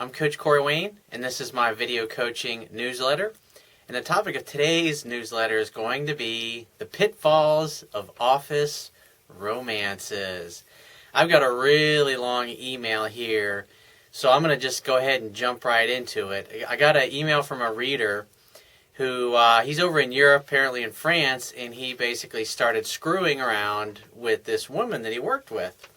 I'm Coach Corey Wayne, and this is my video coaching newsletter. And the topic of today's newsletter is going to be the pitfalls of office romances. I've got a really long email here, so I'm going to just go ahead and jump right into it. I got an email from a reader who, he's over in Europe, apparently in France, and he basically started screwing around with this woman that he worked with.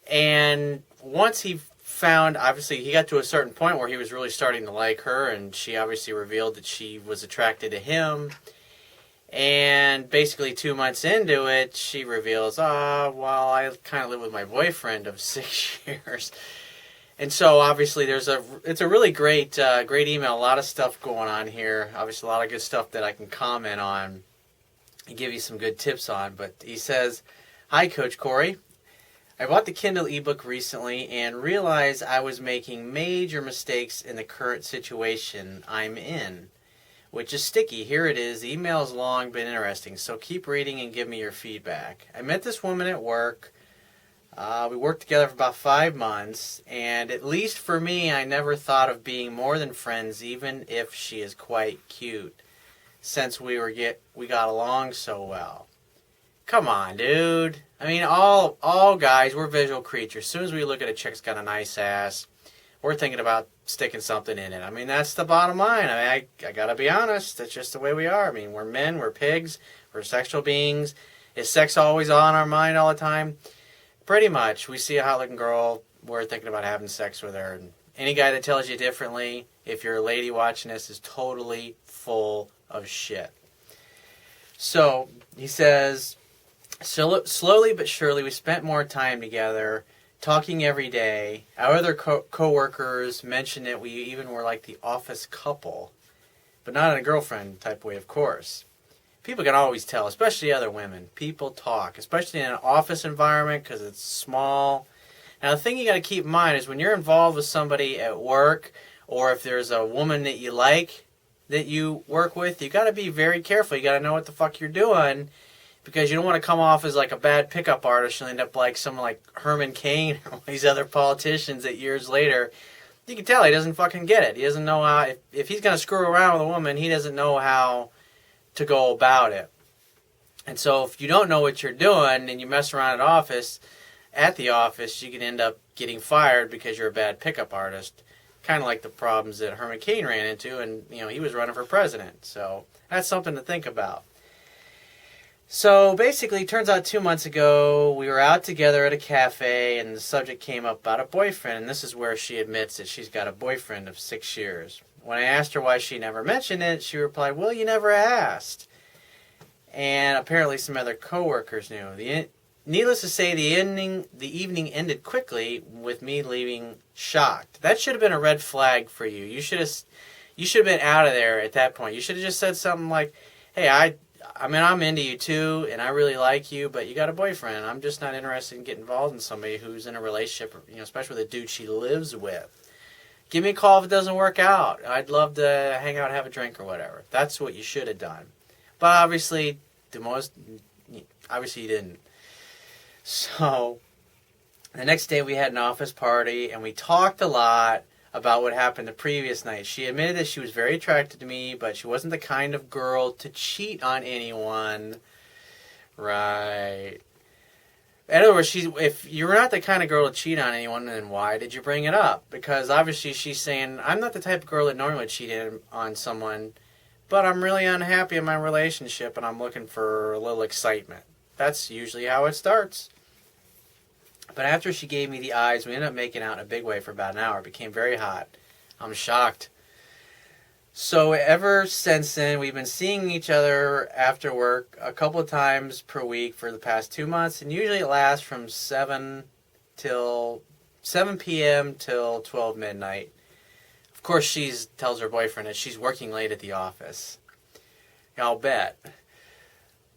And once he found, obviously, he got to a certain point where he was really starting to like her, and she obviously revealed that she was attracted to him. And basically 2 months into it, she reveals, well, I kind of live with my boyfriend of 6 years. And so obviously it's a really great email, a lot of stuff going on here. Obviously a lot of good stuff that I can comment on and give you some good tips on. But he says, "Hi, Coach Corey. I bought the Kindle ebook recently and realized I was making major mistakes in the current situation I'm in, which is sticky. Here it is. The email is long but interesting, so keep reading and give me your feedback. I met this woman at work. We worked together for about 5 months, and at least for me, I never thought of being more than friends, even if she is quite cute, since we got along so well." Come on, dude. I mean, all guys, we're visual creatures. As soon as we look at a chick that's got a nice ass, we're thinking about sticking something in it. I mean, that's the bottom line. I mean, I gotta be honest. That's just the way we are. I mean, we're men, we're pigs, we're sexual beings. Is sex always on our mind all the time? Pretty much. We see a hot-looking girl, we're thinking about having sex with her. And any guy that tells you differently, if you're a lady watching this, is totally full of shit. So, he says, slowly but surely, we spent more time together, talking every day. Our other co-workers mentioned that we even were like the office couple, but not in a girlfriend type way, of course. People can always tell, especially other women. People talk, especially in an office environment because it's small. Now, the thing you got to keep in mind is when you're involved with somebody at work, or if there's a woman that you like that you work with, you got to be very careful. You got to know what the fuck you're doing, because you don't want to come off as like a bad pickup artist and end up like someone like Herman Cain or these other politicians that years later, you can tell he doesn't fucking get it. He doesn't know how, if he's going to screw around with a woman, he doesn't know how to go about it. And so if you don't know what you're doing and you mess around at the office, you can end up getting fired because you're a bad pickup artist. Kind of like the problems that Herman Cain ran into, and he was running for president. So that's something to think about. So basically, it turns out 2 months ago, we were out together at a cafe, and the subject came up about a boyfriend, and this is where she admits that she's got a boyfriend of 6 years. When I asked her why she never mentioned it, she replied, "Well, you never asked." And apparently some other coworkers knew. Needless to say, the evening ended quickly with me leaving shocked. That should have been a red flag for you. You should have been out of there at that point. You should have just said something like, "Hey, I mean, I'm into you too, and I really like you, but you got a boyfriend. I'm just not interested in getting involved in somebody who's in a relationship, especially with a dude she lives with. Give me a call if it doesn't work out. I'd love to hang out, have a drink, or whatever." That's what you should have done. But obviously you didn't. So, the next day we had an office party, and we talked a lot about what happened the previous night. She admitted that she was very attracted to me, but she wasn't the kind of girl to cheat on anyone. Right. In other words, if you're not the kind of girl to cheat on anyone, then why did you bring it up? Because obviously she's saying, I'm not the type of girl that normally would cheat on someone, but I'm really unhappy in my relationship and I'm looking for a little excitement. That's usually how it starts. But after she gave me the eyes, we ended up making out in a big way for about an hour. It became very hot. I'm shocked. So ever since then, we've been seeing each other after work a couple of times per week for the past 2 months, and usually it lasts from 7 p.m. till 12 midnight. Of course, she tells her boyfriend that she's working late at the office. I'll bet.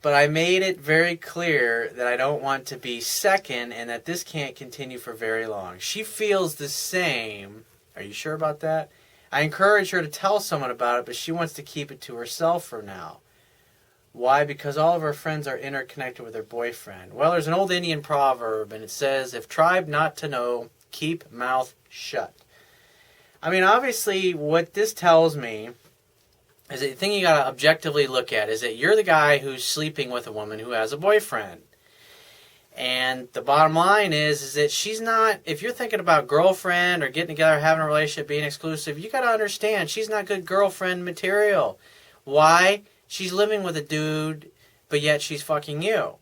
But I made it very clear that I don't want to be second and that this can't continue for very long. She feels the same. Are you sure about that? I encourage her to tell someone about it, but she wants to keep it to herself for now. Why? Because all of her friends are interconnected with her boyfriend. Well, there's an old Indian proverb, and it says, if tribe not to know, keep mouth shut. I mean, obviously, what this tells me is that the thing you got to objectively look at is that you're the guy who's sleeping with a woman who has a boyfriend. And the bottom line is that she's not, if you're thinking about girlfriend or getting together, having a relationship, being exclusive, you got to understand she's not good girlfriend material. Why? She's living with a dude, but yet she's fucking you.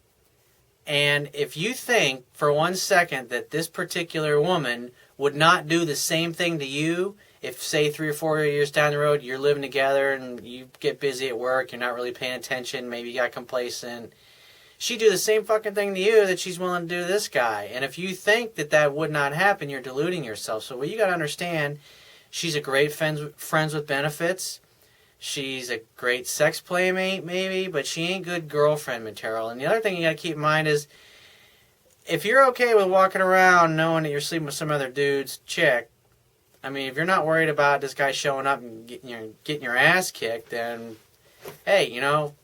And if you think for 1 second that this particular woman would not do the same thing to you, if, say, 3 or 4 years down the road, you're living together and you get busy at work, you're not really paying attention, maybe you got complacent, she'd do the same fucking thing to you that she's willing to do to this guy. And if you think that that would not happen, you're deluding yourself. So what you got to understand, she's a great friends with benefits. She's a great sex playmate, maybe, but she ain't good girlfriend material. And the other thing you got to keep in mind is, if you're okay with walking around knowing that you're sleeping with some other dude's chick, I mean, if you're not worried about this guy showing up and getting your ass kicked, then, hey, you know,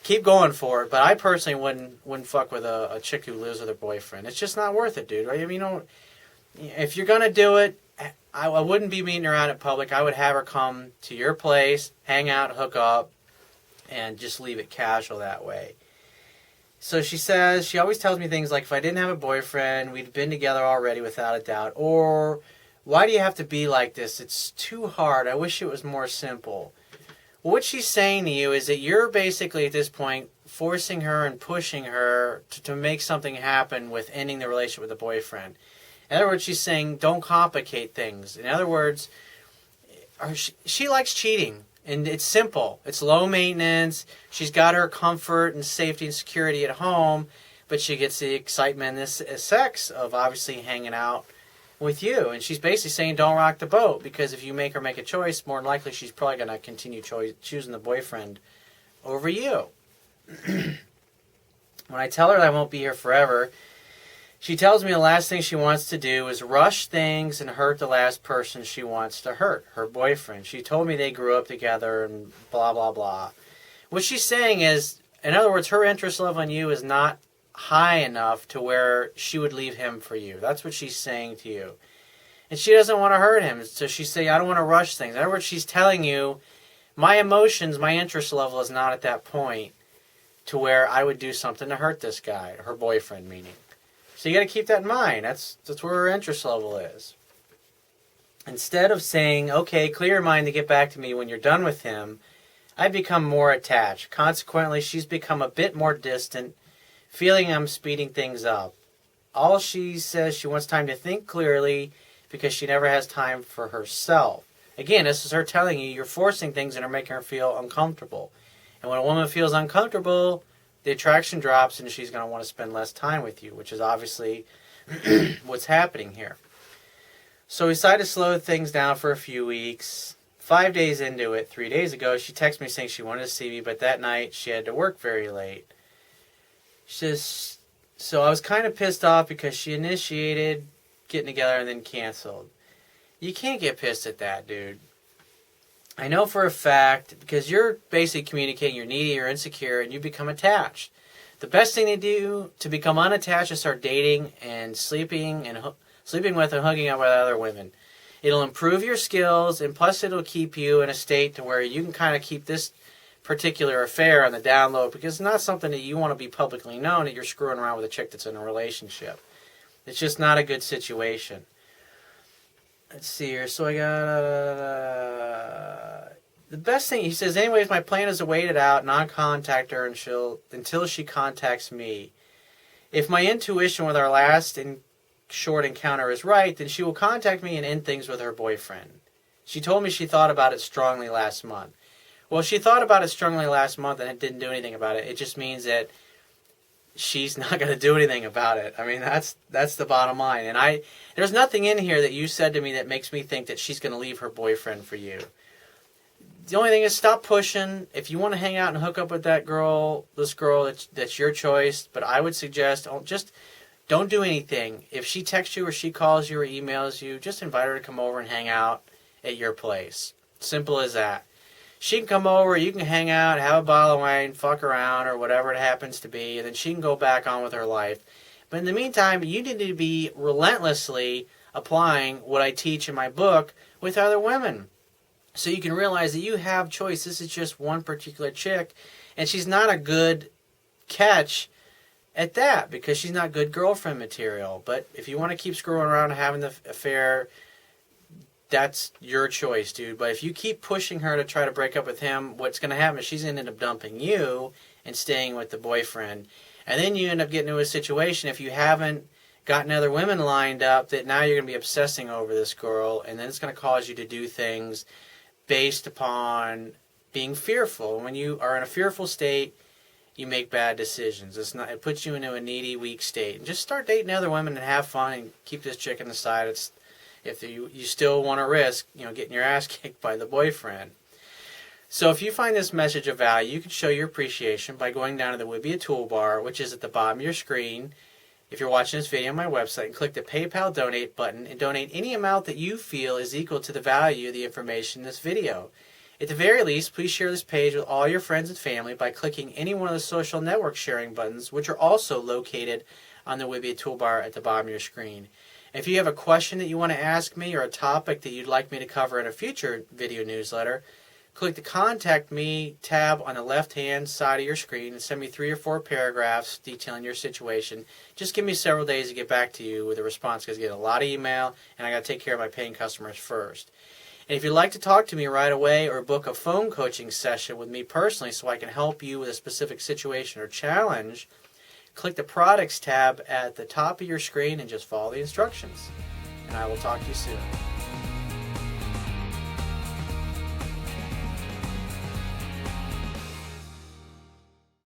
keep going for it. But I personally wouldn't fuck with a chick who lives with her boyfriend. It's just not worth it, dude. Right? I mean, you know, if you're gonna do it, I wouldn't be meeting her out in public. I would have her come to your place, hang out, hook up, and just leave it casual that way. So she says, she always tells me things like, if I didn't have a boyfriend, we'd been together already without a doubt. Or, why do you have to be like this? It's too hard. I wish it was more simple. Well, what she's saying to you is that you're basically at this point forcing her and pushing her to make something happen with ending the relationship with the boyfriend. In other words, she's saying, don't complicate things. In other words, she likes cheating. And it's simple. It's low maintenance. She's got her comfort and safety and security at home, but she gets the excitement and the sex of obviously hanging out with you. And she's basically saying, don't rock the boat, because if you make her make a choice, more than likely she's probably going to continue choosing the boyfriend over you. When I tell her that I won't be here forever, she tells me the last thing she wants to do is rush things and hurt the last person she wants to hurt, her boyfriend. She told me they grew up together and blah, blah, blah. What she's saying is, in other words, her interest level in you is not high enough to where she would leave him for you. That's what she's saying to you. And she doesn't want to hurt him, so she's saying, I don't want to rush things. In other words, she's telling you, my emotions, my interest level is not at that point to where I would do something to hurt this guy, her boyfriend meaning. So you got to keep that in mind. That's where her interest level is. Instead of saying, okay, clear your mind to get back to me when you're done with him, I've become more attached. Consequently, she's become a bit more distant, feeling I'm speeding things up. All she says, she wants time to think clearly because she never has time for herself. Again, this is her telling you you're forcing things that are making her feel uncomfortable. And when a woman feels uncomfortable, the attraction drops and she's going to want to spend less time with you, which is obviously what's happening here. So we decided to slow things down for a few weeks. 5 days into it, 3 days ago, she texted me saying she wanted to see me, but that night she had to work very late. She says, so I was kind of pissed off because she initiated getting together and then canceled. You can't get pissed at that, dude. I know for a fact, because you're basically communicating you're needy, you're insecure, and you become attached. The best thing to do to become unattached is start dating and sleeping with and hooking up with other women. It'll improve your skills, and plus it'll keep you in a state to where you can kind of keep this particular affair on the down low, because it's not something that you want to be publicly known that you're screwing around with a chick that's in a relationship. It's just not a good situation. Let's see here. So I got the best thing, he says, anyways, my plan is to wait it out, not contact her until she contacts me. If my intuition with our last and short encounter is right, then she will contact me and end things with her boyfriend. She told me she thought about it strongly last month. Well, she thought about it strongly last month and it didn't do anything about it. It just means that she's not going to do anything about it. I mean, that's the bottom line. And there's nothing in here that you said to me that makes me think that she's going to leave her boyfriend for you. The only thing is, stop pushing. If you want to hang out and hook up with this girl, that's your choice. But I would suggest, don't do anything. If she texts you or she calls you or emails you, just invite her to come over and hang out at your place. Simple as that. She can come over, you can hang out, have a bottle of wine, fuck around, or whatever it happens to be, and then she can go back on with her life. But in the meantime, you need to be relentlessly applying what I teach in my book with other women. So you can realize that you have choice. This is just one particular chick, and she's not a good catch at that because she's not good girlfriend material. But if you want to keep screwing around and having the affair, that's your choice, dude. But if you keep pushing her to try to break up with him, what's going to happen is she's going to end up dumping you and staying with the boyfriend. And then you end up getting into a situation, if you haven't gotten other women lined up, that now you're going to be obsessing over this girl, and then it's going to cause you to do things based upon being fearful. When you are in a fearful state, you make bad decisions. It puts you into a needy, weak state. And just start dating other women and have fun and keep this chick on the side. If you still want to risk, getting your ass kicked by the boyfriend. So if you find this message of value, you can show your appreciation by going down to the Wibbia toolbar, which is at the bottom of your screen. If you're watching this video on my website, and click the PayPal donate button and donate any amount that you feel is equal to the value of the information in this video. At the very least, please share this page with all your friends and family by clicking any one of the social network sharing buttons, which are also located on the Wibbia toolbar at the bottom of your screen. If you have a question that you want to ask me or a topic that you'd like me to cover in a future video newsletter, click the Contact Me tab on the left-hand side of your screen and send me 3 or 4 paragraphs detailing your situation. Just give me several days to get back to you with a response because I get a lot of email and I got to take care of my paying customers first. And if you'd like to talk to me right away or book a phone coaching session with me personally so I can help you with a specific situation or challenge, click the Products tab at the top of your screen and just follow the instructions. And I will talk to you soon.